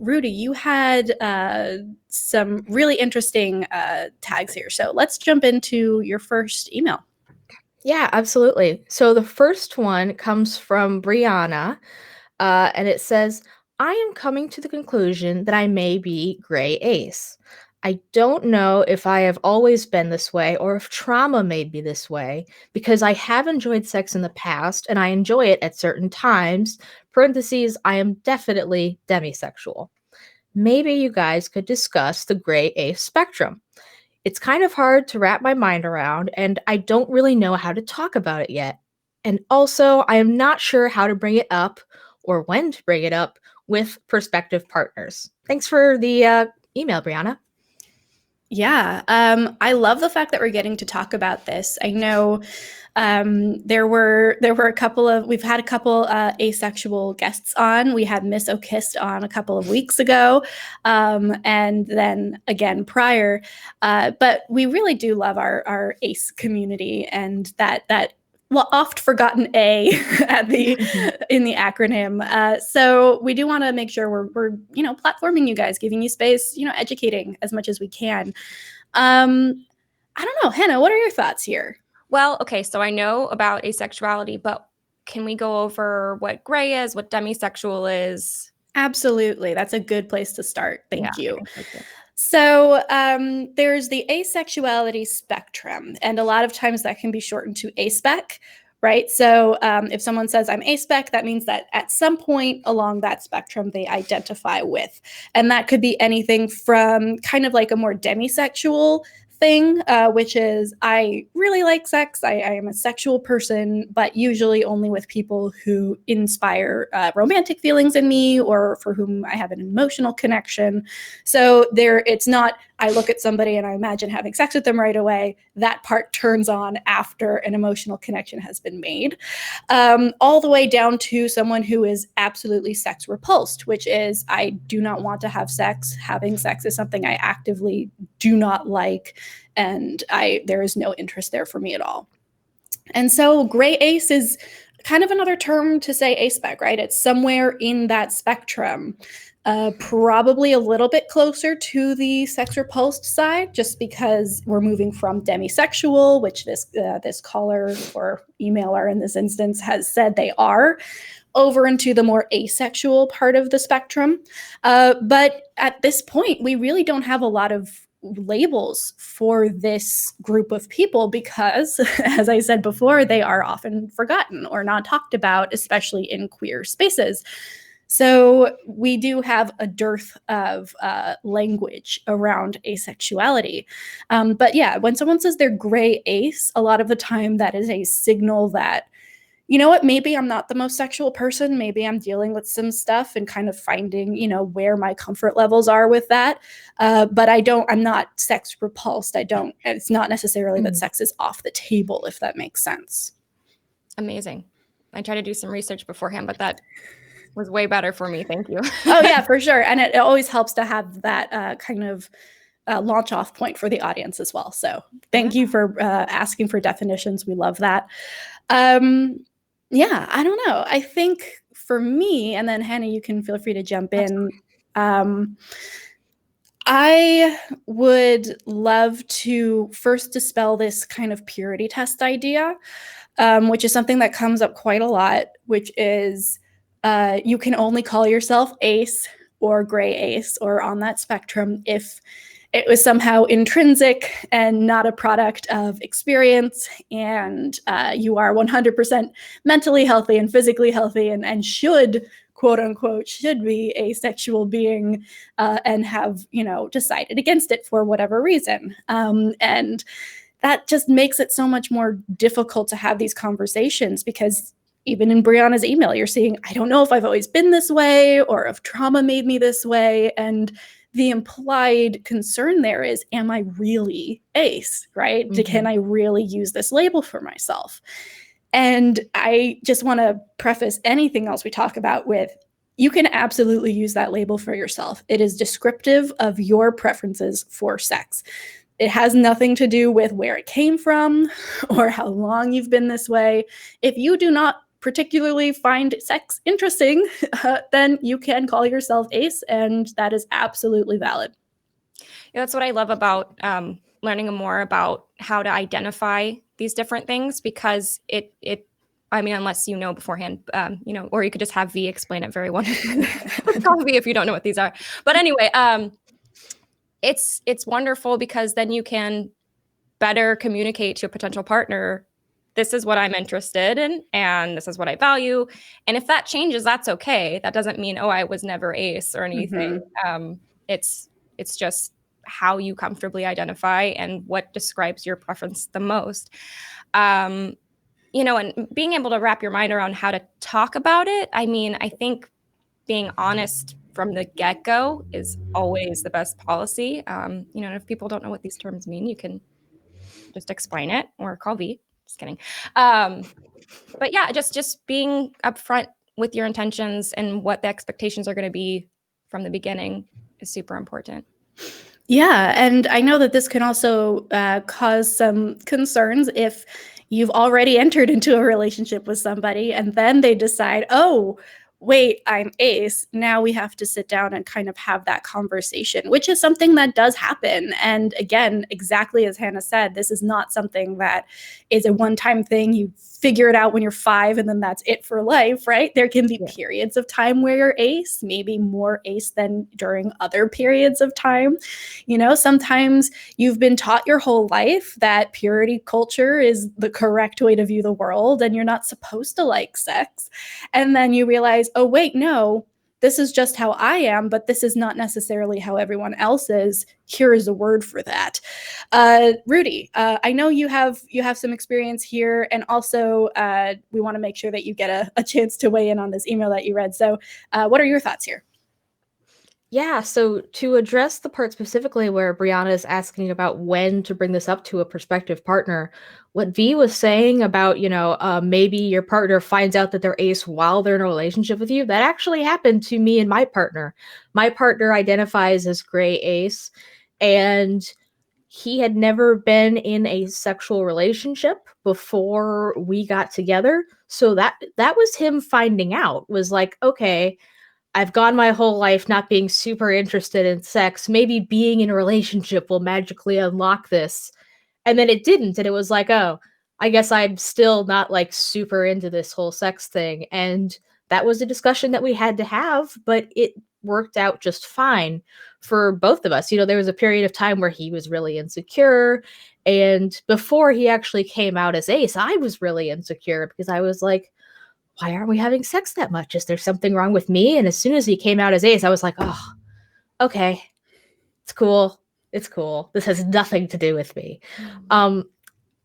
Rudy, you had some really interesting tags here. So let's jump into your first email. Yeah, absolutely. So the first one comes from Brianna, and it says, I am coming to the conclusion that I may be gray ace. I don't know if I have always been this way or if trauma made me this way, because I have enjoyed sex in the past and I enjoy it at certain times. Parentheses, I am definitely demisexual. Maybe you guys could discuss the gray ace spectrum. It's kind of hard to wrap my mind around, and I don't really know how to talk about it yet. And also, I am not sure how to bring it up or when to bring it up with prospective partners. Thanks for the email, Brianna. Yeah, I love the fact that we're getting to talk about this. I know there were a couple of we've had a couple asexual guests on. We had Miss O'Kist on a couple of weeks ago, and then again prior. But we really do love our ace community, and that oft forgotten A at the in the acronym. So we do want to make sure we're platforming you guys, giving you space, educating as much as we can. I don't know, Hanna, what are your thoughts here? Well, okay, so I know about asexuality, but can we go over what gray is, what demisexual is? Absolutely. That's a good place to start. Thank you. So there's the asexuality spectrum, and a lot of times that can be shortened to aspec, right? So if someone says I'm aspec, that means that at some point along that spectrum they identify with. And that could be anything from kind of like a more demisexual thing, which is I really like sex. I am a sexual person, but usually only with people who inspire romantic feelings in me or for whom I have an emotional connection. So it's not I look at somebody and I imagine having sex with them right away. That part turns on after an emotional connection has been made. All the way down to someone who is absolutely sex repulsed, which is I do not want to have sex. Having sex is something I actively do not like, and there is no interest there for me at all. And so gray ace is kind of another term to say aspec, right? It's somewhere in that spectrum. Probably a little bit closer to the sex repulsed side, just because we're moving from demisexual, which this caller or emailer in this instance has said they are, over into the more asexual part of the spectrum. But at this point, we really don't have a lot of labels for this group of people because, as I said before, they are often forgotten or not talked about, especially in queer spaces. So we do have a dearth of language around asexuality. But yeah, when someone says they're gray ace, a lot of the time that is a signal that, you know what, maybe I'm not the most sexual person. Maybe I'm dealing with some stuff and kind of finding, where my comfort levels are with that. But I'm not sex repulsed. It's not necessarily that sex is off the table, if that makes sense. Amazing. I tried to do some research beforehand, but that was way better for me. Thank you. Oh yeah, for sure. And it always helps to have that kind of launch off point for the audience as well. So thank you for asking for definitions. We love that. Yeah, I don't know. I think for me, and then Hanna, you can feel free to jump in. I would love to first dispel this kind of purity test idea, which is something that comes up quite a lot, which is you can only call yourself ace or gray ace or on that spectrum if it was somehow intrinsic and not a product of experience, and you are 100% mentally healthy and physically healthy and should, quote unquote, should be a sexual being and have, decided against it for whatever reason. And that just makes it so much more difficult to have these conversations because even in Brianna's email, you're seeing, I don't know if I've always been this way or if trauma made me this way. And the implied concern there is, am I really ace, right? Mm-hmm. Can I really use this label for myself? And I just want to preface anything else we talk about with, you can absolutely use that label for yourself. It is descriptive of your preferences for sex. It has nothing to do with where it came from or how long you've been this way. If you do not particularly find sex interesting, then you can call yourself ace, and that is absolutely valid. Yeah, that's what I love about learning more about how to identify these different things, because I mean, unless you know beforehand, or you could just have V explain it very wonderfully. Call V if you don't know what these are. But anyway, it's wonderful, because then you can better communicate to a potential partner, this is what I'm interested in, and this is what I value. And if that changes, that's okay. That doesn't mean, oh, I was never ace or anything. It's just how you comfortably identify and what describes your preference the most. And being able to wrap your mind around how to talk about it. I mean, I think being honest from the get-go is always the best policy. And if people don't know what these terms mean, you can just explain it or call V. Just kidding. But yeah, just being upfront with your intentions and what the expectations are going to be from the beginning is super important. Yeah, and I know that this can also cause some concerns if you've already entered into a relationship with somebody and then they decide, oh, wait, I'm ace. Now we have to sit down and kind of have that conversation, which is something that does happen. And again, exactly as Hanna said, this is not something that is a one-time thing. You figure it out when you're 5 and then that's it for life, right? There can be periods of time where you're ace, maybe more ace than during other periods of time. Sometimes you've been taught your whole life that purity culture is the correct way to view the world and you're not supposed to like sex. And then you realize, oh, wait, no, this is just how I am, but this is not necessarily how everyone else is. Here is a word for that. Rudy, I know you have some experience here, and also we want to make sure that you get a chance to weigh in on this email that you read. So what are your thoughts here? Yeah, so to address the part specifically where Brianna is asking about when to bring this up to a prospective partner, what V was saying about, maybe your partner finds out that they're ace while they're in a relationship with you, that actually happened to me and my partner. My partner identifies as gray ace, and he had never been in a sexual relationship before we got together. So that was him finding out, was like, okay, I've gone my whole life not being super interested in sex. Maybe being in a relationship will magically unlock this. And then it didn't. And it was like, oh, I guess I'm still not like super into this whole sex thing. And that was a discussion that we had to have, but it worked out just fine for both of us. There was a period of time where he was really insecure. And before he actually came out as ace, I was really insecure because I was like, why aren't we having sex that much? Is there something wrong with me? And as soon as he came out as ace, I was like, oh, okay, it's cool. It's cool. This has nothing to do with me.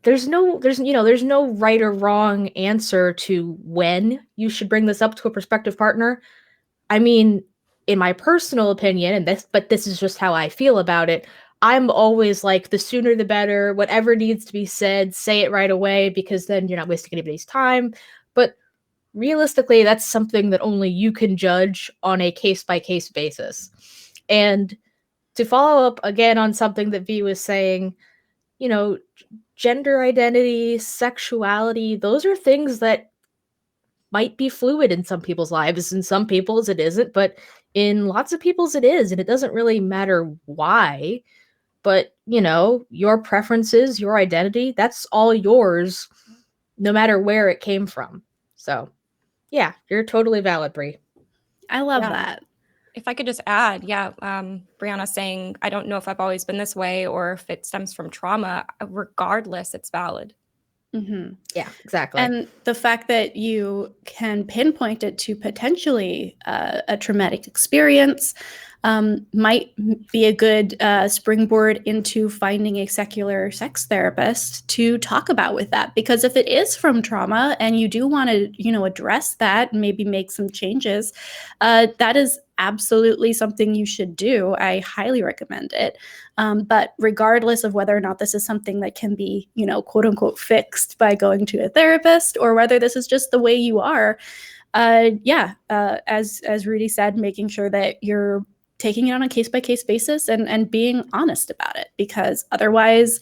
There's no right or wrong answer to when you should bring this up to a prospective partner. I mean, in my personal opinion, but this is just how I feel about it. I'm always like, the sooner the better. Whatever needs to be said, say it right away, because then you're not wasting anybody's time. But realistically, that's something that only you can judge on a case-by-case basis. And to follow up again on something that V was saying, gender identity, sexuality, those are things that might be fluid in some people's lives. In some people's it isn't, but in lots of people's it is. And it doesn't really matter why, but your preferences, your identity, that's all yours, no matter where it came from. So yeah, you're totally valid, Brie. I love that. If I could just add, Brianna saying, I don't know if I've always been this way or if it stems from trauma. Regardless, it's valid. Mm-hmm. Yeah, exactly. And the fact that you can pinpoint it to potentially a traumatic experience might be a good springboard into finding a secular sex therapist to talk about with that. Because if it is from trauma and you do want to, address that and maybe make some changes, that is absolutely something you should do. I highly recommend it. But regardless of whether or not this is something that can be, quote unquote, fixed by going to a therapist, or whether this is just the way you are, as Rudy said, making sure that you're taking it on a case-by-case basis and being honest about it, because otherwise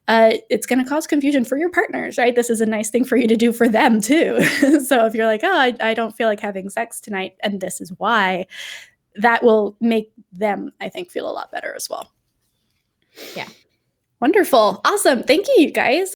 it's going to cause confusion for your partners, right? This is a nice thing for you to do for them too. So if you're like, oh, I don't feel like having sex tonight, and this is why, that will make them, I think, feel a lot better as well. Yeah. Wonderful. Awesome. Thank you, you guys.